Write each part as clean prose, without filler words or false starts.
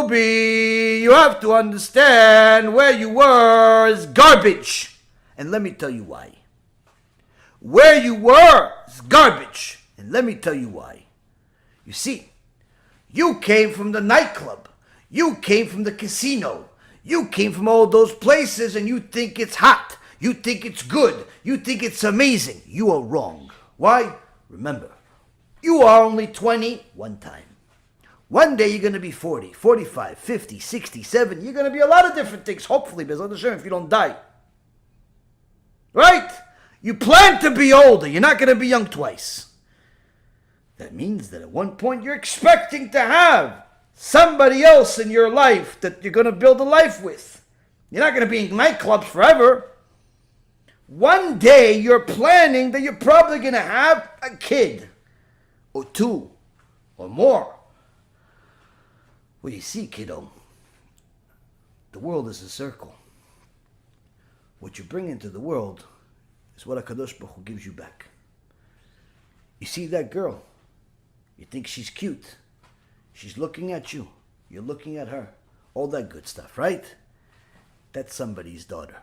Ruby, you have to understand where you were is garbage. And let me tell you why. Where you were is garbage. And let me tell you why. You see, you came from the nightclub. You came from the casino. You came from all those places and you think it's hot. You think it's good. You think it's amazing. You are wrong. Why? Remember, you are only 20 one time. One day you're going to be 40, 45, 50, 60, 70. You're going to be a lot of different things, hopefully, B'ezrat Hashem, if you don't die. Right? You plan to be older. You're not going to be young twice. That means that at one point you're expecting to have somebody else in your life that you're going to build a life with. You're not going to be in nightclubs forever. One day you're planning that you're probably going to have a kid or two or more. Well, you see, kiddo, the world is a circle. What you bring into the world is what HaKadosh Baruch Hu gives you back. You see that girl, you think she's cute. She's looking at you. You're looking at her. All that good stuff, right? That's somebody's daughter.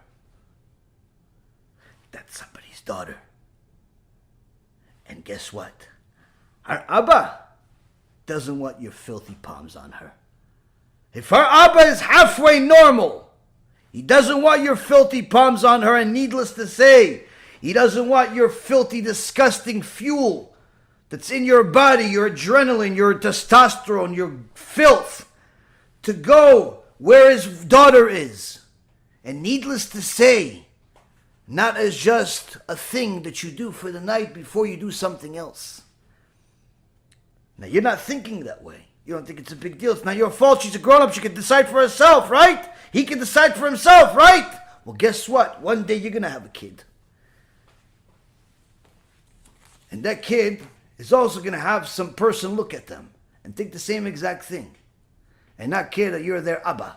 That's somebody's daughter. And guess what? Her Abba doesn't want your filthy palms on her. If her Abba is halfway normal, he doesn't want your filthy palms on her, and needless to say, he doesn't want your filthy, disgusting fuel that's in your body, your adrenaline, your testosterone, your filth, to go where his daughter is. And needless to say, not as just a thing that you do for the night before you do something else. Now, you're not thinking that way. You don't think it's a big deal. It's not your fault. She's a grown-up. She can decide for herself, right? He can decide for himself, right? Well, guess what? One day you're going to have a kid. And that kid is also going to have some person look at them and think the same exact thing. And not care that you're their Abba.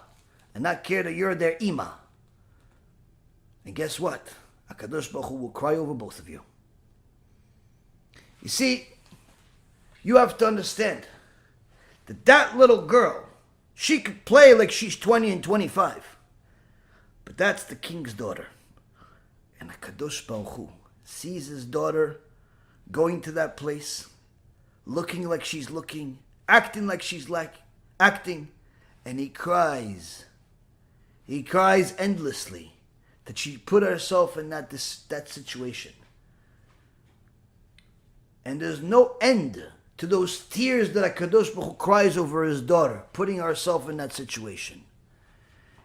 And not care that you're their Ima. And guess what? HaKadosh Baruch Hu will cry over both of you. You see, you have to understand that that little girl, she could play like she's 20 and 25. But that's the king's daughter. And HaKadosh Baruch Hu sees his daughter going to that place, looking like she's looking, acting like she's acting, and he cries. He cries endlessly that she put herself in that situation. And there's no end to those tears that HaKadosh Baruch Hu cries over his daughter, putting herself in that situation.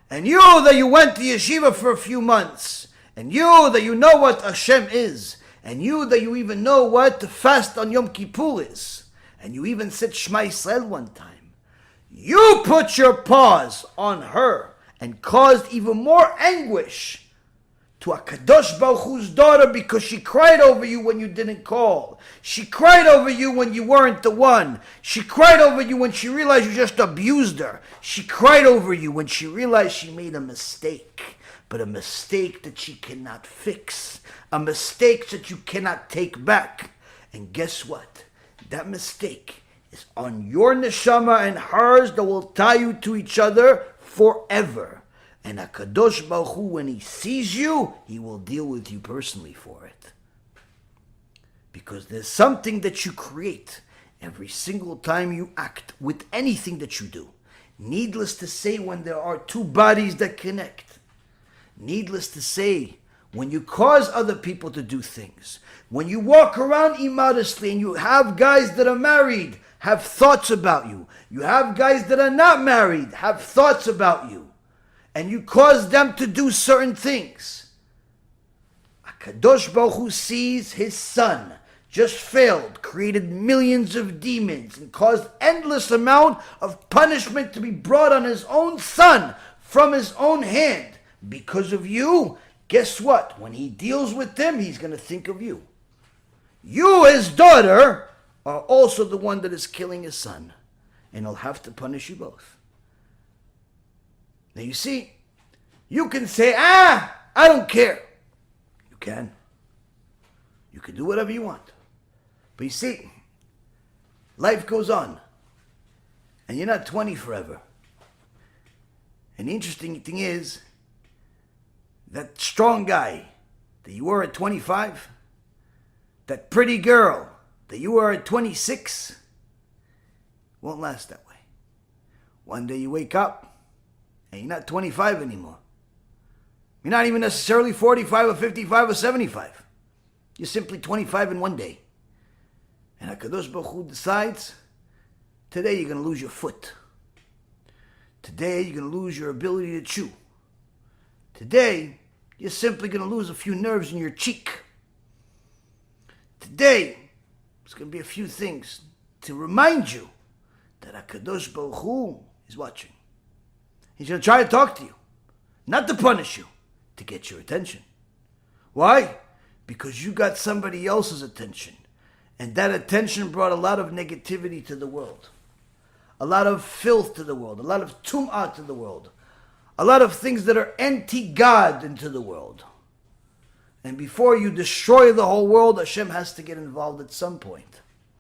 And you that you went to yeshiva for a few months, and you that you know what Hashem is, and you that you even know what to fast on Yom Kippur is, and you even said Shema Yisrael one time, you put your paws on her and caused even more anguish to HaKadosh Baruch Hu's daughter because she cried over you when you didn't call. She cried over you when you weren't the one. She cried over you when she realized you just abused her. She cried over you when she realized she made a mistake, but a mistake that she cannot fix, a mistake that you cannot take back. And guess what? That mistake is on your neshama and hers that will tie you to each other forever. And HaKadosh Baruch Hu, when he sees you, he will deal with you personally for it. Because there's something that you create every single time you act with anything that you do. Needless to say, when there are two bodies that connect. Needless to say, when you cause other people to do things. When you walk around immodestly and you have guys that are married have thoughts about you. You have guys that are not married have thoughts about you. And you cause them to do certain things. HaKadosh Baruch Hu sees his son just failed, created millions of demons, and caused endless amount of punishment to be brought on his own son from his own hand. Because of you, guess what? When he deals with them, he's going to think of you. You, his daughter, are also the one that is killing his son. And he'll have to punish you both. Now you see, you can say, I don't care. You can. You can do whatever you want. But you see, life goes on. And you're not 20 forever. And the interesting thing is, that strong guy that you were at 25, that pretty girl that you were at 26, won't last that way. One day you wake up and you're not 25 anymore. You're not even necessarily 45 or 55 or 75. You're simply 25 in one day. And HaKadosh Baruch Hu decides, today you're going to lose your foot. Today you're going to lose your ability to chew. Today you're simply going to lose a few nerves in your cheek. Today there's going to be a few things to remind you that HaKadosh Baruch Hu is watching. He's going to try to talk to you, not to punish you, to get your attention. Why? Because you got somebody else's attention. And that attention brought a lot of negativity to the world. A lot of filth to the world. A lot of tum'ah to the world. A lot of things that are anti-God into the world. And before you destroy the whole world, Hashem has to get involved at some point.